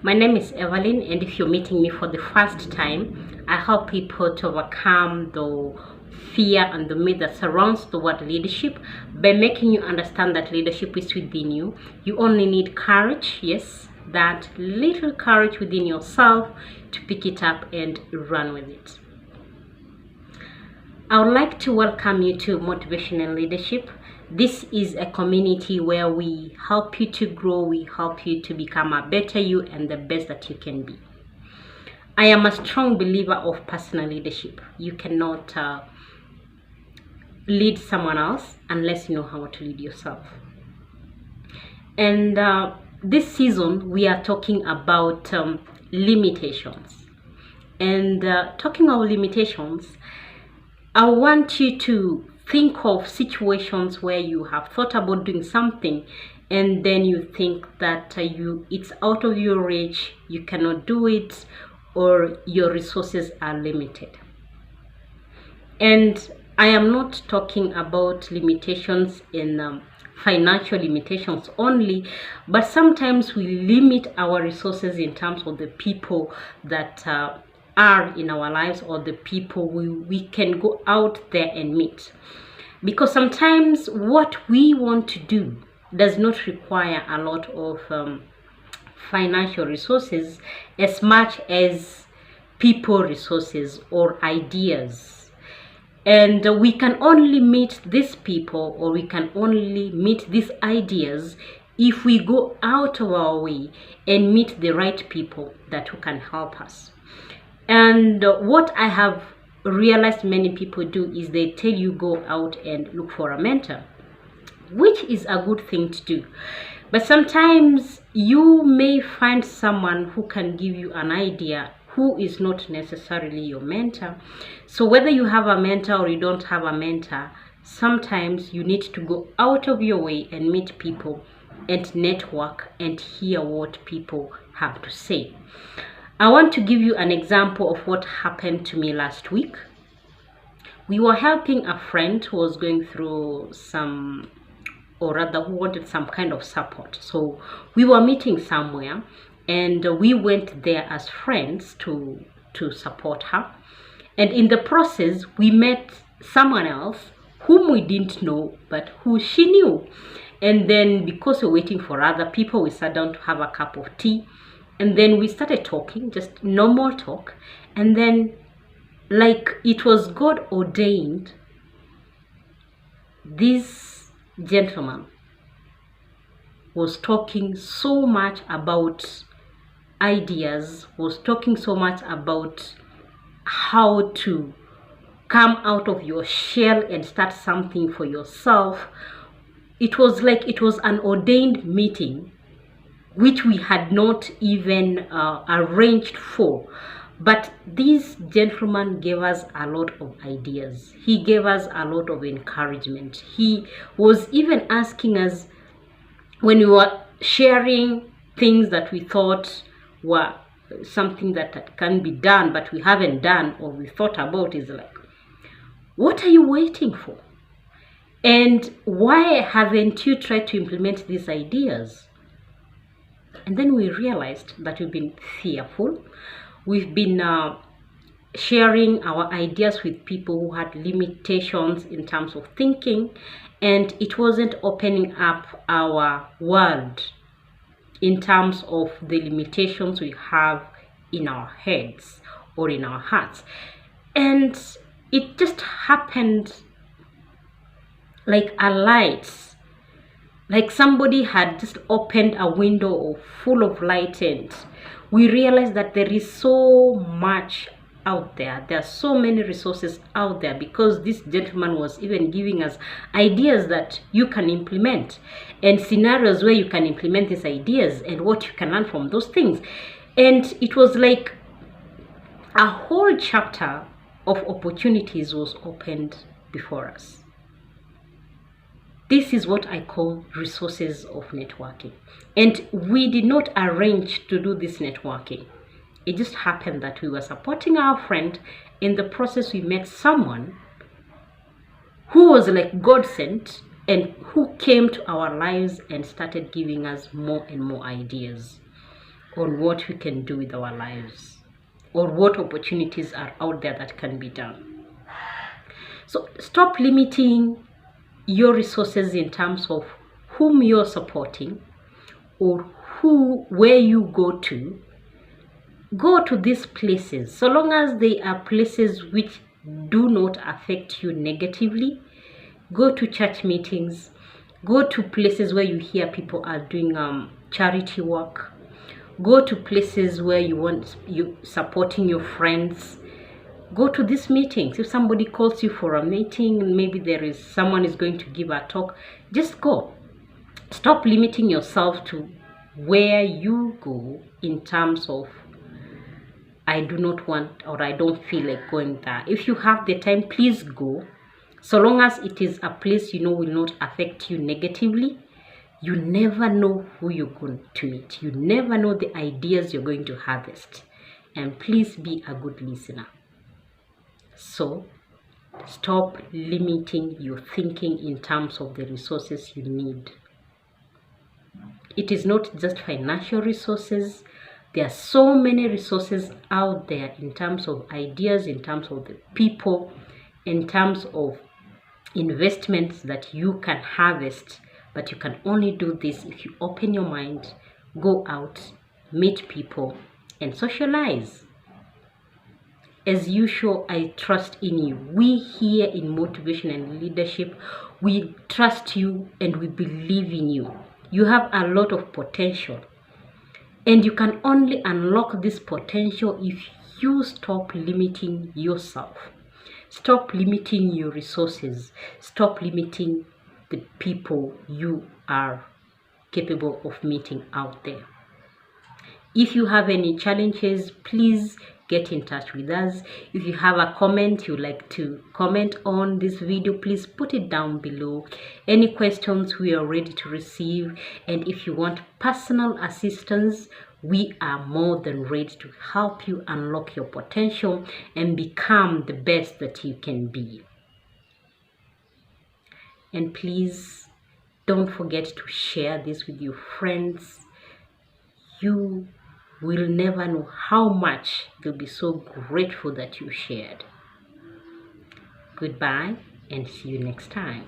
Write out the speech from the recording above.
My name is Evelyn, and if you're meeting me for the first time, I help people to overcome the fear and the myth that surrounds the word leadership by making you understand that leadership is within you. You only need courage, yes, that little courage within yourself to pick it up and run with it. I would like to welcome you to Motivation and Leadership. This is a community where we help you to grow, we help you to become a better you and the best that you can be. I am a strong believer of personal leadership. You cannot lead someone else unless you know how to lead yourself. And this season, we are talking about limitations. And talking about limitations, I want you to think of situations where you have thought about doing something and then you think that it's out of your reach, you cannot do it, or your resources are limited. And I am not talking about limitations in financial limitations only, but sometimes we limit our resources in terms of the people that are in our lives or the people we can go out there and meet. Because sometimes what we want to do does not require a lot of financial resources as much as people resources or ideas. And we can only meet these people or we can only meet these ideas if we go out of our way and meet the right people who can help us. And what I have realized many people do is they tell you go out and look for a mentor, which is a good thing to do. But sometimes you may find someone who can give you an idea who is not necessarily your mentor. So whether you have a mentor or you don't have a mentor, sometimes you need to go out of your way and meet people and network and hear what people have to say. I want to give you an example of what happened to me last week. We were helping a friend who was going through who wanted some kind of support. So we were meeting somewhere and we went there as friends to support her. And in the process, we met someone else whom we didn't know, but who she knew. And then because we're waiting for other people, we sat down to have a cup of tea. And then we started talking, just normal talk. And then, like it was God ordained, this gentleman was talking so much about ideas, was talking so much about how to come out of your shell and start something for yourself. It was like it was an ordained meeting which we had not even arranged for. But this gentleman gave us a lot of ideas. He gave us a lot of encouragement. He was even asking us when we were sharing things that we thought were something that can be done, but we haven't done or we thought about, is like, what are you waiting for? And why haven't you tried to implement these ideas? And then we realized that we've been fearful. We've been sharing our ideas with people who had limitations in terms of thinking, and it wasn't opening up our world in terms of the limitations we have in our heads or in our hearts. And it just happened like a light. Like somebody had just opened a window full of light, and we realized that there is so much out there. There are so many resources out there because this gentleman was even giving us ideas that you can implement and scenarios where you can implement these ideas and what you can learn from those things. And it was like a whole chapter of opportunities was opened before us. This is what I call resources of networking. And we did not arrange to do this networking. It just happened that we were supporting our friend. In the process, we met someone who was like God sent and who came to our lives and started giving us more and more ideas on what we can do with our lives, or what opportunities are out there that can be done. So stop limiting your resources in terms of whom you're supporting or where you go to. Go to these places so long as they are places which do not affect you negatively. Go to church meetings, go to places where you hear people are doing charity work. Go to places where you supporting your friends. Go to these meetings. If somebody calls you for a meeting, maybe someone is going to give a talk, just go. Stop limiting yourself to where you go in terms of, I do not want or I don't feel like going there. If you have the time, please go. So long as it is a place you know will not affect you negatively. You never know who you're going to meet. You never know the ideas you're going to harvest. And please be a good listener. So stop limiting your thinking in terms of the resources you need. It is not just financial resources. There are so many resources out there in terms of ideas, in terms of the people, in terms of investments that you can harvest. But you can only do this if you open your mind, go out, meet people, and socialize. As usual, I trust in you. We here in Motivation and Leadership, we trust you and we believe in you. You have a lot of potential. And you can only unlock this potential if you stop limiting yourself. Stop limiting your resources. Stop limiting the people you are capable of meeting out there. If you have any challenges, please get in touch with us. If you have a comment you'd like to comment on this video, please put it down below. Any questions, we are ready to receive. And if you want personal assistance, we are more than ready to help you unlock your potential and become the best that you can be. And please don't forget to share this with your friends. You will never know how much they'll be so grateful that you shared. Goodbye and see you next time.